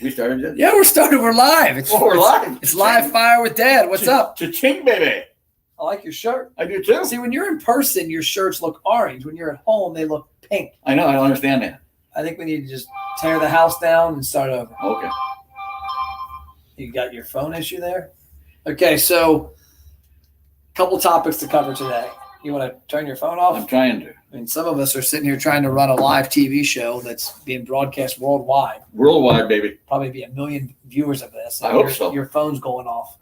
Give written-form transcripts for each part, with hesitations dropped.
We started it? Yeah, we're started. We're live. We're live. It's live fire with Dad. What's up? Cha-ching, baby. I like your shirt. I do too. See, when you're in person, your shirts look orange. When you're at home, they look pink. I know. I don't understand that. I think we need to just tear the house down and start over. Okay. You got your phone issue there? Okay, so a couple topics to cover today. You want to turn your phone off? I'm trying to. I mean, some of us are sitting here trying to run a live TV show that's being broadcast worldwide. Worldwide, baby. Probably be 1 million viewers of this. I hope so. Your phone's going off.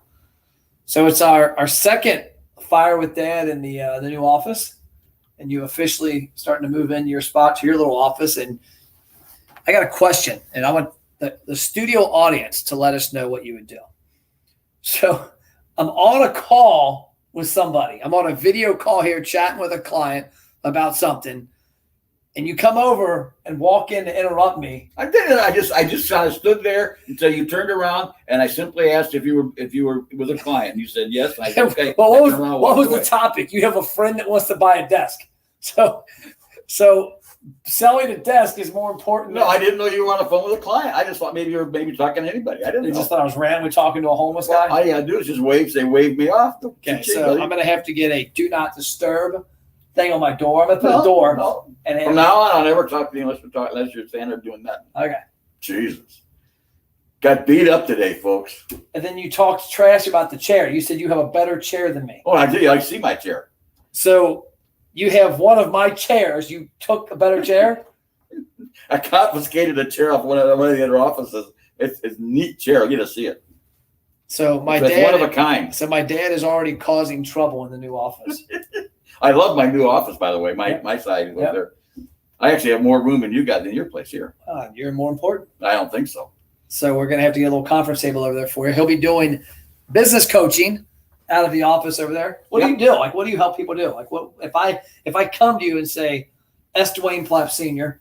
So it's our second Fire with Dad in the new office, and you officially starting to move into your spot to your little office. And I got a question, and I want the studio audience to let us know what you would do. So I'm on a call with somebody. I'm on a video call here chatting with a client about something, and you come over and walk in to interrupt me. I didn't. I just kind of stood there until you turned around, and I simply asked if you were with a client. And you said yes. And I said, okay. Well, what was the topic? You have a friend that wants to buy a desk. So selling a desk is more important. No, I didn't know you were on the phone with a client. I just thought maybe you were talking to anybody. I didn't know. Just thought I was randomly talking to a homeless guy. All you gotta do is just wave. They wave me off. Okay, so I'm gonna have to get a do not disturb thing on my door. I'm gonna put a door. No. And from now on, I'll never talk to you unless you're standing there doing that. Okay. Jesus. Got beat up today, folks. And then you talked trash about the chair. You said you have a better chair than me. Oh, I did. I see my chair. So you have one of my chairs. You took a better chair? I confiscated a chair off one of the other offices. It's a neat chair. I'll get to see it. So my it's dad, one of a kind. So my dad is already causing trouble in the new office. I love my new office, by the way. My side was there. I actually have more room than you got in your place here. You're more important. I don't think so. So we're gonna have to get a little conference table over there for you. He'll be doing business coaching out of the office over there. What do you do? Like, what do you help people do? Like, what if I come to you and say, S. Dwayne Plapp Sr.,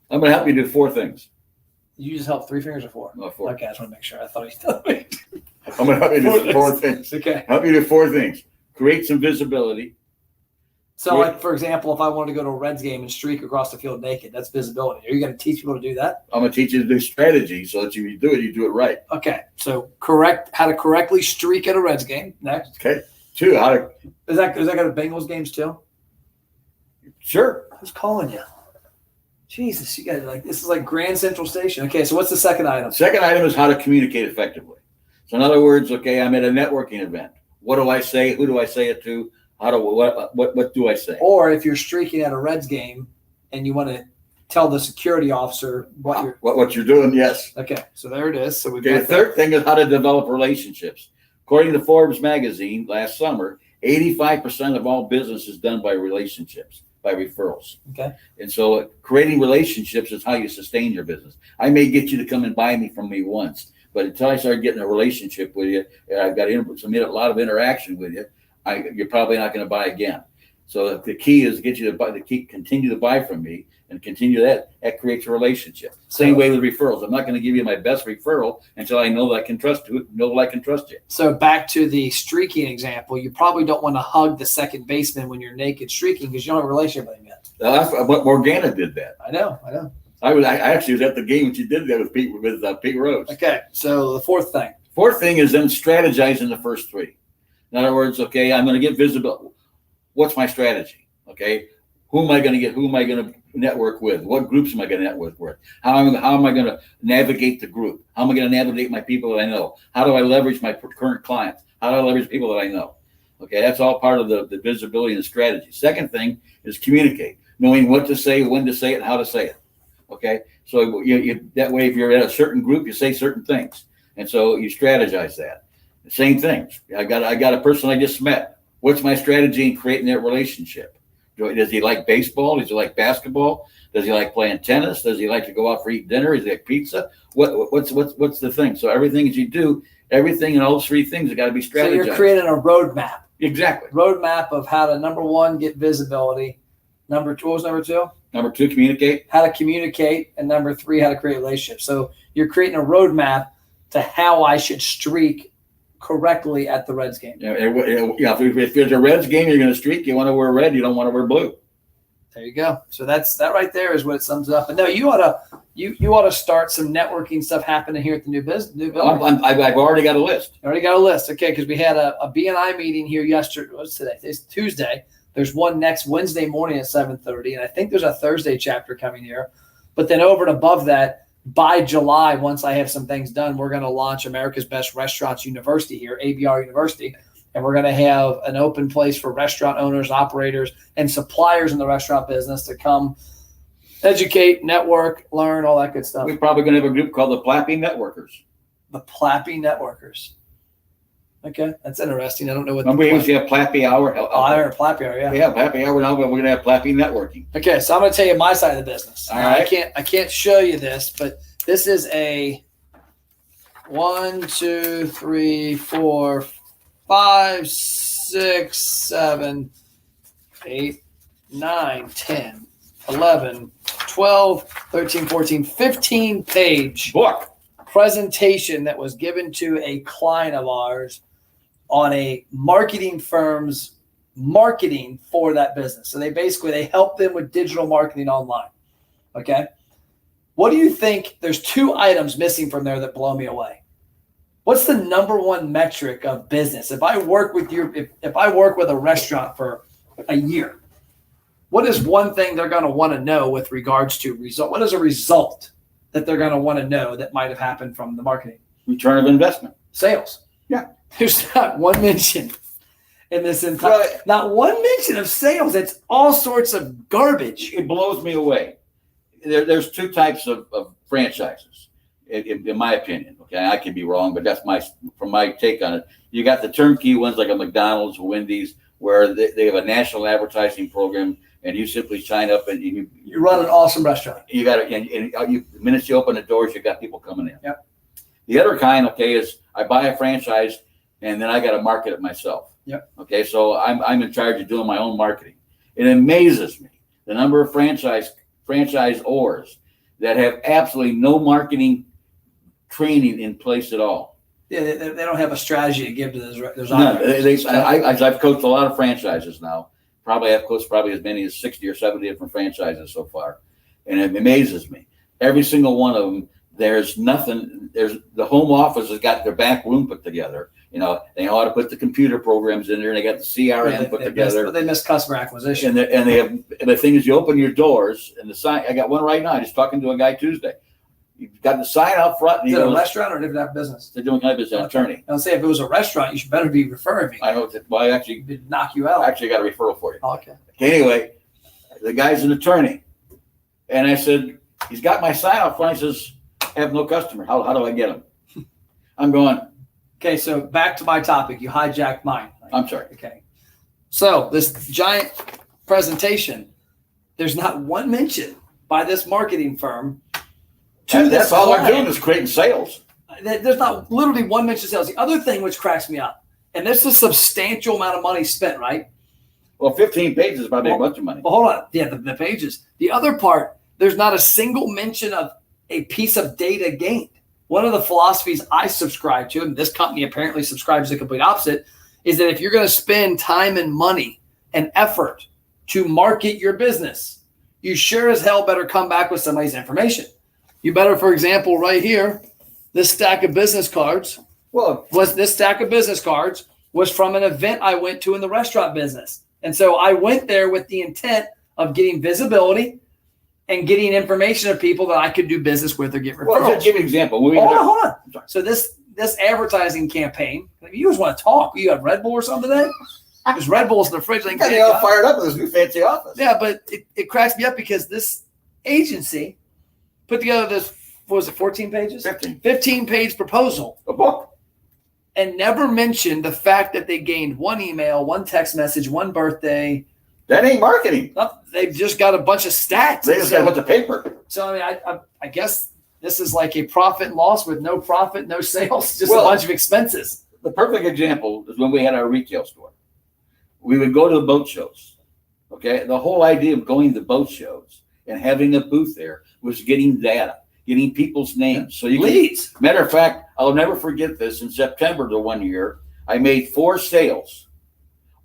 I'm going to help you do 4 things. You just help 3 fingers or 4? No, 4. Okay, I just want to make sure. I thought he told me. I'm going to help you do 4 things. Okay. Help you do 4 things. Create some visibility. So, like, for example, if I wanted to go to a Reds game and streak across the field naked, that's visibility. Are you going to teach people to do that? I'm going to teach you to do strategy so that you do it right. Okay. So, how to correctly streak at a Reds game. Next. Okay. 2, how to. Is that go to Bengals games too? Sure. Who's calling you? Jesus, you guys this is like Grand Central Station. Okay, so what's the second item? Second item is how to communicate effectively. So in other words, okay, I'm at a networking event. What do I say? Who do I say it to? What do I say? Or if you're streaking at a Reds game and you want to tell the security officer what you're doing, yes. Okay, so there it is. So the third thing is how to develop relationships. According to Forbes magazine last summer, 85% of all business is done by relationships. By referrals. Okay. And so creating relationships is how you sustain your business. I may get you to come and buy from me once, but until I start getting a relationship with you, and I've got a lot of interaction with you, you're probably not going to buy again. So the key is to get you to continue to buy from me and continue that. That creates a relationship. Same way with referrals. I'm not going to give you my best referral until I know that I can trust you. So back to the streaking example, you probably don't want to hug the second baseman when you're naked streaking because you don't have a relationship with him yet. That's what Morgana did that. I know. I actually was at the game when she did that with Pete Rose. Okay, so the fourth thing. Fourth thing is then strategize in the first 3. In other words, okay, I'm going to get visible. What's my strategy? Okay, who am I going to get? Who am I going to network with? What groups am I going to network with? How am I going to navigate the group? How am I going to navigate my people that I know? How do I leverage my current clients? How do I leverage people that I know? Okay, that's all part of the visibility and the strategy. Second thing is communicate, knowing what to say, when to say it, and how to say it. Okay, so you that way, if you're at a certain group, you say certain things, and so you strategize that. The same thing. I got a person I just met. What's my strategy in creating that relationship? Does he like baseball? Does he like basketball? Does he like playing tennis? Does he like to go out for eat dinner? Does he like pizza? What's the thing? So everything that you do, everything in all those 3 things have got to be strategized. So you're creating a roadmap. Exactly. Roadmap of how to, number 1, get visibility. Number 2, what was number 2? Number 2, communicate. How to communicate. And number 3, how to create relationships. So you're creating a roadmap to how I should streak correctly at the Reds game. Yeah, if there's a Reds game, you're going to streak. You want to wear red. You don't want to wear blue. There you go. So that right there is what it sums up. And no, you ought to start some networking stuff happening here at the new building. I've already got a list. Already got a list. Okay, because we had a BNI meeting here yesterday. What's today? It's Tuesday. There's one next Wednesday morning at 7:30, and I think there's a Thursday chapter coming here. But then over and above that, by July, once I have some things done, we're going to launch America's Best Restaurants University here, ABR University. And we're going to have an open place for restaurant owners, operators, and suppliers in the restaurant business to come educate, network, learn, all that good stuff. We're probably going to have a group called the Plappy Networkers. The Plappy Networkers. Okay, that's interesting. I don't know what. Remember, we used to have Plappy Hour. I heard Plappy Hour, yeah. Yeah, Plappy Hour now, but we're going to have Plappy Networking. Okay, so I'm going to tell you my side of the business. All right. I can't show you this, but this is a 1, 2, 3, 4, 5, 6, 7, 8, 9, 10, 11, 12, 13, 14, 15-page book presentation that was given to a client of ours on a marketing firm's marketing for that business. So they help them with digital marketing online. Okay. What do you think? There's 2 items missing from there that blow me away. What's the number one metric of business? If I work with if I work with a restaurant for a year, what is one thing they're going to want to know with regards to result? What is a result that they're going to want to know that might have happened from the marketing? Return of investment. Sales. Yeah. There's not one mention in this entire, not one mention of sales. It's all sorts of garbage. It blows me away. There's 2 types of franchises, in my opinion. Okay, I could be wrong, but that's from my take on it. You got the turnkey ones like a McDonald's, Wendy's, where they have a national advertising program, and you simply sign up and you run an awesome restaurant. You got it, and the minute you open the doors, you got people coming in. Yep. The other kind, okay, is I buy a franchise and then I got to market it myself. Yep. Okay, so I'm in charge of doing my own marketing. It amazes me the number of franchisors that have absolutely no marketing training in place at all. Yeah, they don't have a strategy to give to those operators. I've coached a lot of franchises now. I've coached as many as 60 or 70 different franchises so far. And it amazes me. Every single one of them, there's nothing. The home office has got their back room put together. They know how to put the computer programs in there, and they got the CRM put together. They missed customer acquisition. And they have the thing is, you open your doors and the sign. I got one right now. I just talking to a guy Tuesday. You've got the sign out front. Is it a restaurant or a different business? They're doing kind of an attorney. I'll say if it was a restaurant, you should better be referring me. I know. Well, I actually it'd knock you out. I actually got a referral for you. Oh, okay. Anyway, the guy's an attorney, and I said he's got my sign out front. He says, "I have no customer. How do I get him?" I'm going. Okay, so back to my topic. You hijacked mine. I'm sorry. Okay. So this giant presentation, there's not one mention by this marketing firm. That's all they're doing is creating sales. There's not literally one mention of sales. The other thing which cracks me up, and this is a substantial amount of money spent, right? Well, 15 pages is probably a bunch of money. Well, hold on. Yeah, the pages. The other part, there's not a single mention of a piece of data gained. One of the philosophies I subscribe to, and this company apparently subscribes to the complete opposite, is that if you're going to spend time and money and effort to market your business, you sure as hell better come back with somebody's information. You better, for example, right here, this stack of business cards was from an event I went to in the restaurant business. And so I went there with the intent of getting visibility and getting information of people that I could do business with or get referrals. Well, just give me an example. Hold on. So this advertising campaign, you just want to talk. You have Red Bull or something today? There's Red Bulls in the fridge. They all fired up in this new fancy office. Yeah, but it cracks me up because this agency put together this, what was it, 14 pages? 15-page proposal. A book. And never mentioned the fact that they gained one email, one text message, one birthday. That ain't marketing. They've just got a bunch of stats. They just got a bunch of paper. So, I guess this is like a profit and loss with no profit, no sales, just a bunch of expenses. The perfect example is when we had our retail store. We would go to the boat shows. Okay? The whole idea of going to boat shows and having a booth there was getting data, getting people's names. So you leads. Matter of fact, I'll never forget this. In September the one year, I made 4 sales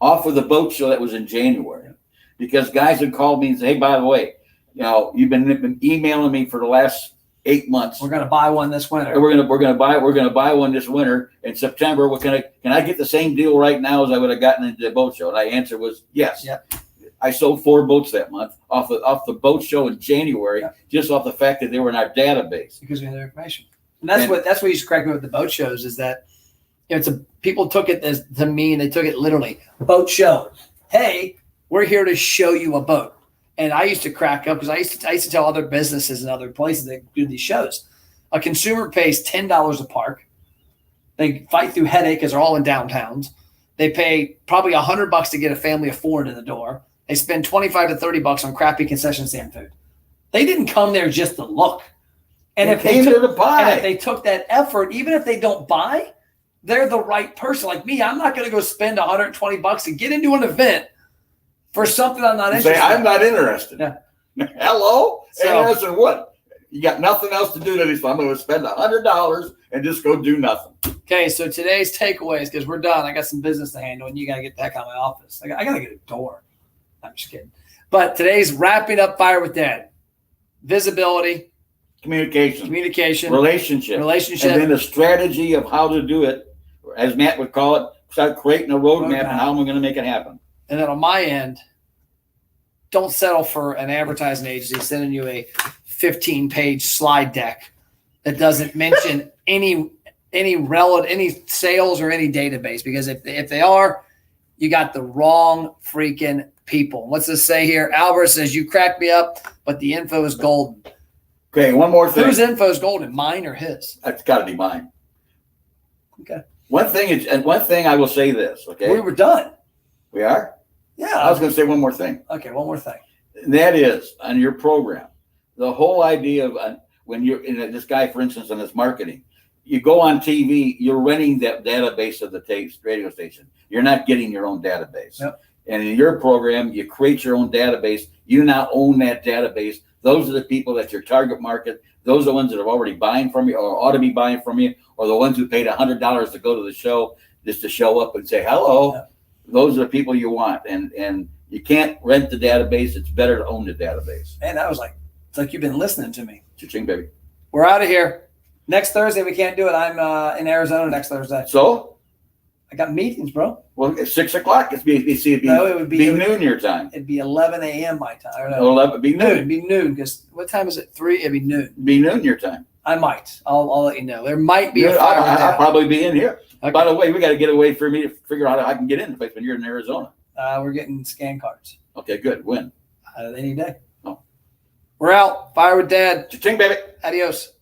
off of the boat show that was in January. because guys had called me and say, hey, by the way, you've been emailing me for the last 8 months. We're gonna buy one this winter. We're gonna buy one this winter in September. Can I get the same deal right now as I would have gotten into the boat show? And my answer was yes. Yep. I sold 4 boats that month off the boat show in January, just off the fact that they were in our database. Because we had their information. And that's what used to crack me with the boat shows is that people took it as to mean they took it literally. Boat show. Hey, we're here to show you a boat. And I used to crack up because I used to tell other businesses and other places that do these shows. A consumer pays $10 a park. They fight through headache because they're all in downtowns. They pay probably $100 to get a family of 4 into the door. They spend $25 to $30 on crappy concession stand food. They didn't come there just to look. And if they took that effort, even if they don't buy, they're the right person. Like me, I'm not going to go spend $120 to get into an event for something I'm not interested in. I'm not interested. Yeah. Hello? Interested in what? You got nothing else to do today, so I'm going to spend $100 and just go do nothing. Okay, so today's takeaways, because we're done. I got some business to handle, and you got to get the heck out of my office. I got to get a door. I'm just kidding. But today's wrapping up Fire with Dad. Visibility. Communication. Relationship. And then the strategy of how to do it, as Matt would call it, start creating a roadmap and how am I going to make it happen. And then on my end, don't settle for an advertising agency sending you a 15-page slide deck that doesn't mention any sales or any database. Because if they are, you got the wrong freaking people. What's this say here? Albert says, you cracked me up, but the info is golden. Okay, one more thing. Whose info is golden? Mine or his? It's got to be mine. Okay. One thing I will say this, okay? We were done. We are? Yeah. I was going to say one more thing. Okay, one more thing. And that is, on your program, the whole idea of when you're in this guy, for instance, on this marketing, you go on TV, you're renting that database of the radio station. You're not getting your own database. Yep. And in your program, you create your own database. You now own that database. Those are the people that's your target market. Those are the ones that are already buying from you or ought to be buying from you, or the ones who paid $100 to go to the show just to show up and say hello. Yeah. Those are the people you want. And you can't rent the database. It's better to own the database. Man, it's like you've been listening to me. Cha-ching, baby. We're out of here. Next Thursday, we can't do it. I'm in Arizona next Thursday. So? I got meetings, bro. Well, it's 6 o'clock. It would be noon your time. It'd be 11 a.m. my time. No, 11. It'd be noon. It'd be noon because what time is it? 3? It'd be noon. It'd be noon your time. I might. I'll let you know. There might be a fire. I'll probably be in here. Okay. By the way, we got to get away for me to figure out how I can get in the place when you're in Arizona. We're getting scan cards. Okay, good. When? Any day. Oh. We're out. Fire with Dad. Cha-ching, baby. Adios.